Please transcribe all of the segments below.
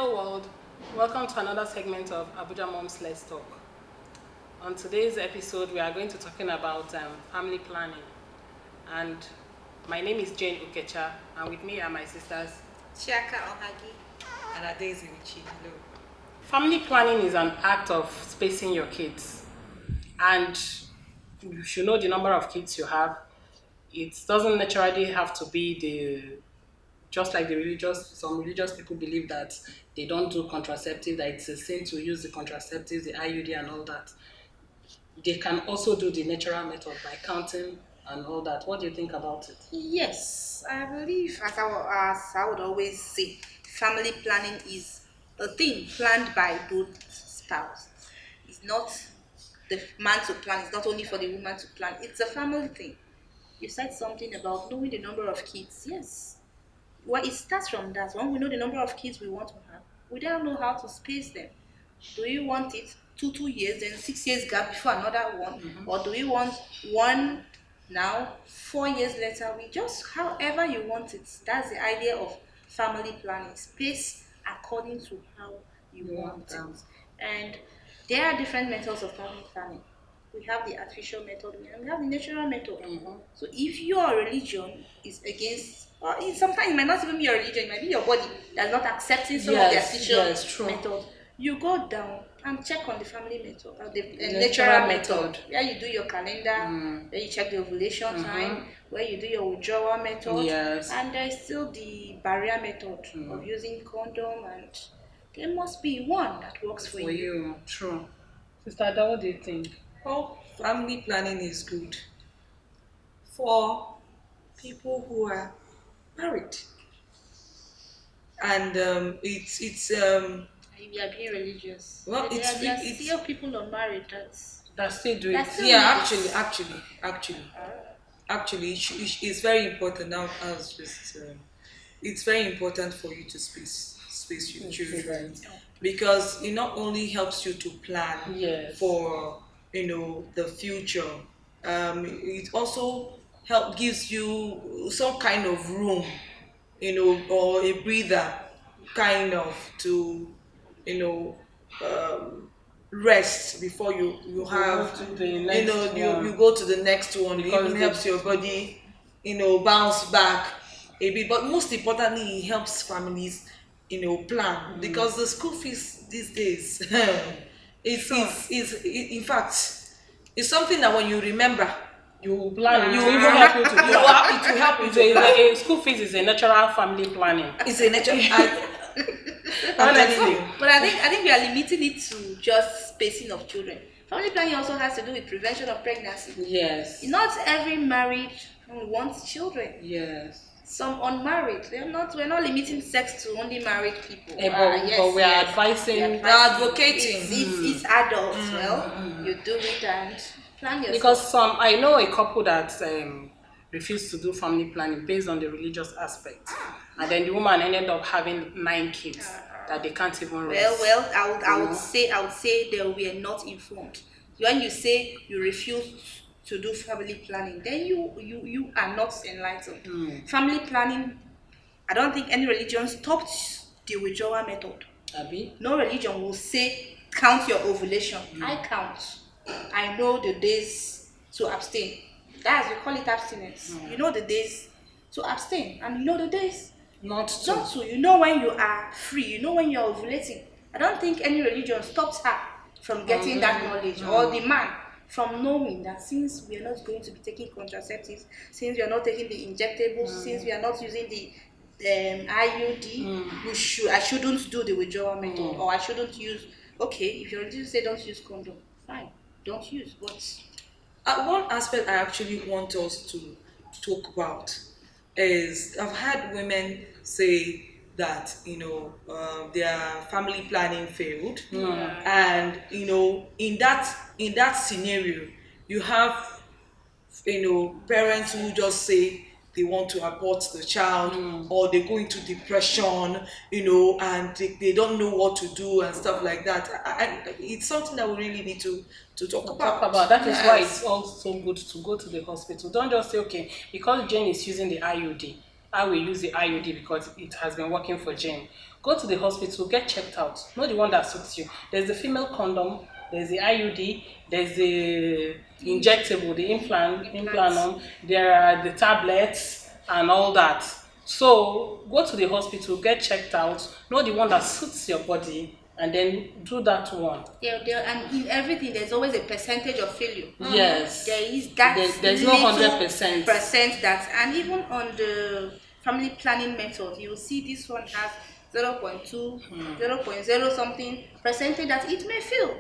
Hello world, welcome to another segment of Abuja Moms Let's Talk. On today's episode, we are going to talking about family planning. And my name is Jane Ukecha, and with me are my sisters. Chiaka Ohagi. And Adaeze Uchi. Hello. Family planning is an act of spacing your kids, and you should know the number of kids you have. It doesn't naturally have to be just like some religious people believe that they don't do contraceptive, that it's a sin to use the contraceptives, the IUD and all that. They can also do the natural method by counting and all that. What do you think about it? Yes, I believe, as I would always say, family planning is a thing planned by both spouses. It's not the man to plan, it's not only for the woman to plan, it's a family thing. You said something about knowing the number of kids. Yes. Well, it starts from that. When we know the number of kids we want to have, we don't know how to space them. Do you want it 2 years, then 6 years gap before another one? Or do you want one now, 4 years later? We just, however you want it. That's the idea of family planning. Space according to how you want it. And there are different methods of family planning. We have the artificial method and we have the natural method. So if your religion is against, or sometimes it might not even be your religion, it might be your body that's not accepting some of the artificial method, you go down and check on the family method, or the natural method, where you do your calendar, where you check the ovulation time, where you do your withdrawal method, and there is still the barrier method of using condom, and there must be one that works for you. True. Sister Ada, what do you think? Well, family planning is good for people who are married, and it's You are being religious. well, There are it's still people unmarried That still do it. That's still yeah, needs. actually, it's very important now. As just it's very important for you to space your children, because it not only helps you to plan for the future. It also gives you some kind of room, or a breather, kind of, to you know rest before you have go to the next one. you go to the next one. It Because even helps your body bounce back a bit, but most importantly it helps families plan, because the school fees these days is in fact it's something that when you remember You plan. you You will even help you to you plan. will happy to help you to plan. School fees is a natural family planning. It's a natural I'm Honestly. telling you. But I think we are limiting it to just spacing of children. Family planning also has to do with prevention of pregnancy. Yes. Not every married wants children. Yes. Some unmarried. We're not limiting sex to only married people. But we are advising. We're advocating. It's adults. Well, you do it and plan yourself. Because I know a couple that refused to do family planning based on the religious aspect, and then the woman ended up having 9 kids that they can't even raise. Well, I would say they were not informed. When you say you refuse to do family planning, then you are not enlightened. Family planning, I don't think any religion stopped the withdrawal method. Abi? No religion will say count your ovulation. I count. I know the days to abstain. That's, we call it abstinence. You know the days to abstain, and you know the days Not not to. to. You know when you are free. You know when you are ovulating. I don't think any religion stops her from getting that knowledge, or the man from knowing that since we are not going to be taking contraceptives, since we are not taking the injectables, since we are not using the IUD, I shouldn't do the withdrawal method, or I shouldn't use. Okay, if your religion say don't use condom, fine, don't use. But One aspect I actually want us to talk about is, I've had women say that their family planning failed, and in that scenario you have parents who just say they want to abort the child, or they go into depression, and they don't know what to do and stuff like that. It's something that we really need to talk about. That is why Yes. it's also good to go to the hospital. Don't just say, okay, because Jane is using the IUD, how we use the IUD because it has been working for Jane. Go to the hospital, get checked out. Know the one that suits you. There's the female condom, there's the IUD, there's the injectable, the implantum, there are the tablets and all that. So go to the hospital, get checked out, know the one that suits your body, and then do that one. And in everything, there's always a percentage of failure. Yes. There is that. There's no 100%. Percent that, and even on the family planning method, you will see this one has 0.2, 0.0 something percentage that it may fail.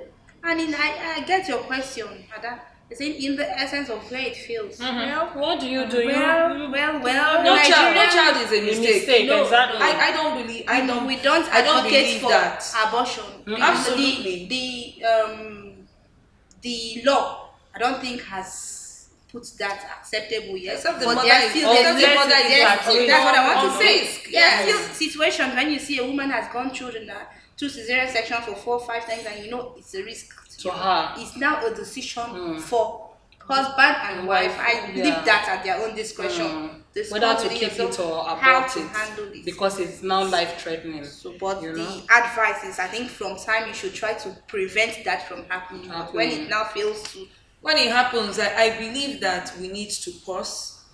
And I get your question, Ada. You're saying in the essence of where it fails. Well, what do you do? Well. No child is a mistake. No, exactly. I don't believe. We don't advocate for that. abortion. Absolutely. The law, I don't think has put that acceptable yet. Except the But mother there are is- still except the there's- mother is there's- actually that's what I want on to say. risk. There are Yes. still situations when you see a woman has gone through the two cesarean section for 4 or 5 times, and you know it's a risk To her. It's now a decision for husband and wife. I leave that at their own discretion. Discuss Whether to within keep it yourself or how abort to it, handle it. because it's now life threatening. So, but you the know? advice is, I think, from time you should try to prevent that from happening. But when it now fails to, When it happens, I believe that we need to pause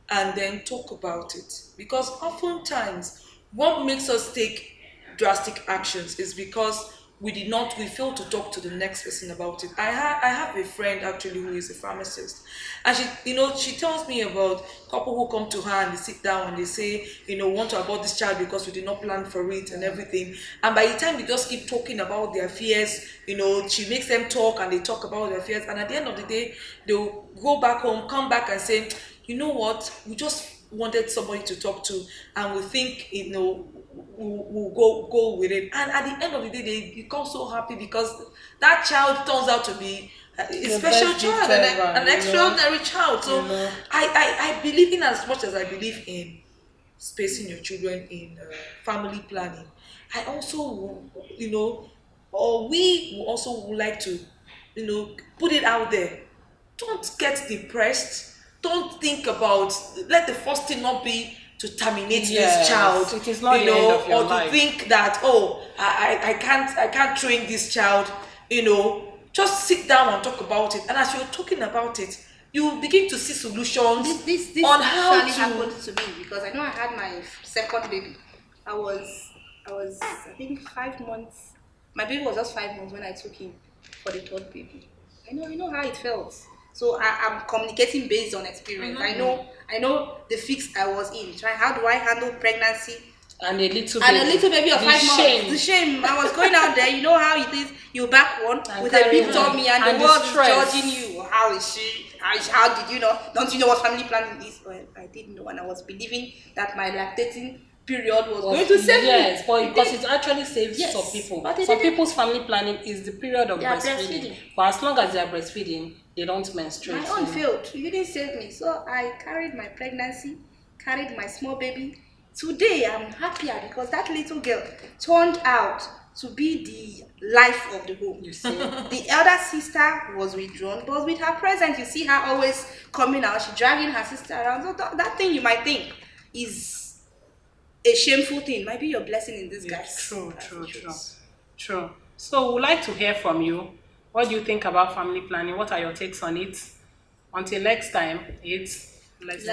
and then talk about it, because oftentimes what makes us take drastic actions is because we failed to talk to the next person about it. I have a friend actually who is a pharmacist, and she tells me about couple who come to her and they sit down and they say, want to abort this child because we did not plan for it and everything. And by the time they just keep talking about their fears, she makes them talk and they talk about their fears. And at the end of the day, they'll go back home, come back and say, you know what, we just wanted somebody to talk to, and we think, we'll go with it. And at the end of the day, they become so happy because that child turns out to be a special child, an extraordinary child. So I believe in, as much as I believe in spacing your children in family planning, I also, or we also would like to, put it out there. Don't get depressed. Don't think about, let the first thing not be to terminate this child, it is not the end of your or life. to think that, I can't train this child. Just sit down and talk about it. And as you're talking about it, you begin to see solutions this on how actually to. happened to me, because I know I had my second baby. I was I think 5 months. My baby was just 5 months when I took him for the third baby. I know how it felt. So I'm communicating based on experience. I know the fix I was in. How do I handle pregnancy And a little baby of The 5 shame. months? The shame. I was going out there. You know how it is. You back one And with a carry big one. tummy, and And the the world is stress. judging you. How is she? How did you know? Don't you know what family planning is? Well, I didn't know, and I was believing that my lactating period was going to save me. Yes, but It because did. it actually saves Yes, some people. but it Some didn't. people's family planning is the period of They are breastfeeding. breastfeeding. But as long as they are breastfeeding, they don't menstruate. My own failed. You didn't save me. So I carried my pregnancy, carried my small baby. Today I'm happier because that little girl turned out to be the life of the home. You see? The elder sister was withdrawn, but with her presence, you see her always coming out. She dragging her sister around. So that thing you might think is a shameful thing might be your blessing in disguise. True. So we'd like to hear from you. What do you think about family planning? What are your takes on it? Until next time, it's Let's